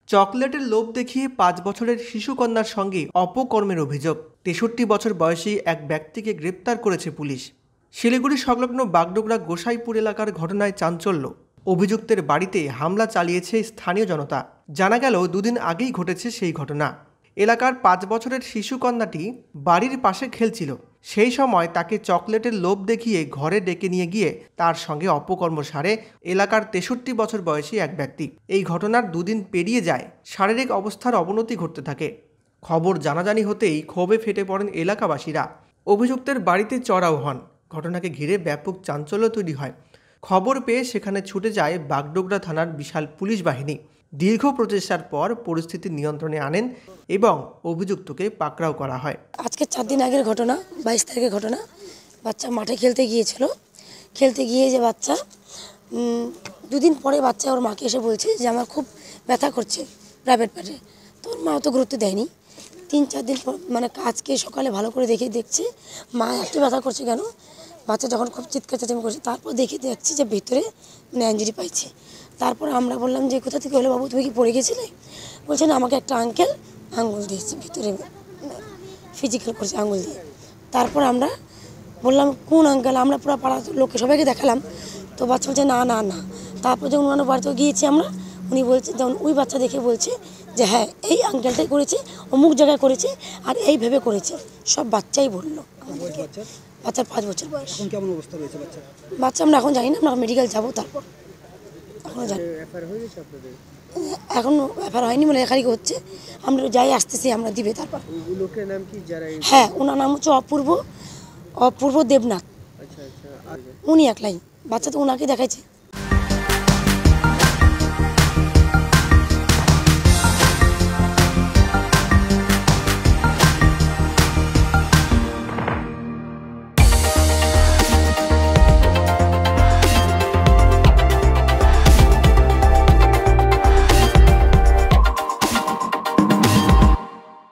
চকলেটের লোভ দেখিয়ে ৫ বছরের শিশুকন্যার সঙ্গে অপকর্মের অভিযোগ। ৬৩ বছর বয়সী এক ব্যক্তিকে গ্রেপ্তার করেছে পুলিশ। শিলিগুড়ি সংলগ্ন বাগডোগরা গোসাইপুর এলাকার ঘটনায় চাঞ্চল্য। অভিযুক্তের বাড়িতে হামলা চালিয়েছে স্থানীয় জনতা। জানা গেল দুদিন আগেই ঘটেছে সেই ঘটনা। এলাকার ৫ বছরের শিশুকন্যাটি বাড়ির পাশে খেলছিল। সেই সময় তাকে চকলেটের লোভ দেখিয়ে ঘরে ডেকে নিয়ে গিয়ে তার সঙ্গে অপকর্ম সারে এলাকার ৬৩ বছর বয়সী এক ব্যক্তি। এই ঘটনার দুদিন পেরিয়ে যায়, শারীরিক অবস্থার অবনতি ঘটতে থাকে। খবর জানাজানি হতেই ক্ষোভে ফেটে পড়েন এলাকাবাসীরা। অভিযুক্তের বাড়িতে চড়াও হন। ঘটনাকে ঘিরে ব্যাপক চাঞ্চল্য তৈরি হয়। খবর পেয়ে সেখানে ছুটে যায় বাগডোগরা থানার বিশাল পুলিশ বাহিনী। দীর্ঘ প্রচেষ্টার পর পরিস্থিতি নিয়ন্ত্রণে আনেন এবং অভিযুক্তকে পাকড়াও করা হয়। আজকে 4 দিন আগের ঘটনা, 22 তারিখের ঘটনা। বাচ্চা মাঠে খেলতে গিয়েছিল। খেলতে গিয়ে যে বাচ্চা দুদিন পরে বাচ্চা ওর মাকে এসে বলছে যে আমার খুব ব্যথা করছে প্রাইভেট পার্টে। তো ওর মা অত গুরুত্ব দেয়নি। 3-4 দিন পর মানে আজকে সকালে ভালো করে দেখছে মা একটু ব্যথা করছে কেন, বাচ্চা যখন খুব চিৎকার চেঁচামেচি করছে, তারপর দেখছি যে ভিতরে মানে ইনজুরি পাইছে। তারপর আমরা বললাম যে কোথা থেকে হলো বাবু, তুমি কি পড়ে গেছিলে? বলছে না, আমাকে একটা আঙ্কেল আঙুল দিয়েছে, ভিতরে ফিজিক্যাল করছে আঙুল দিয়ে। তারপর আমরা বললাম কোন আঙ্কেল, আমরা পুরো পাড়ার লোককে সবাইকে দেখালাম। তো বাচ্চা বলছে না না না। তারপর যখন ওনার বাড়িতে গিয়েছি আমরা, উনি বলছে, যেমন ওই বাচ্চা দেখে বলছে যে হ্যাঁ এই আঙ্কেলটাই করেছে, অমুক জায়গায় করেছে আর এইভাবে করেছে। সব বাচ্চাই বললো। বাচ্চার 5 বছর বয়স। কেমন অবস্থা রয়েছে বাচ্চা? বাচ্চা আমরা এখন জানি না, আমরা মেডিকেল যাবো তারপর। এখনও জানি এখনও এফআইআর হয়নি, মানে লেখালেখি হচ্ছে। আমরা যাই আসতেছি, আমরা দিবে তারপর। লোকের নাম কি? হ্যাঁ, ওনার নাম হচ্ছে অপূর্ব দেবনাথ। উনি একলাই বাচ্চা, তো ওনাকে দেখাইছে।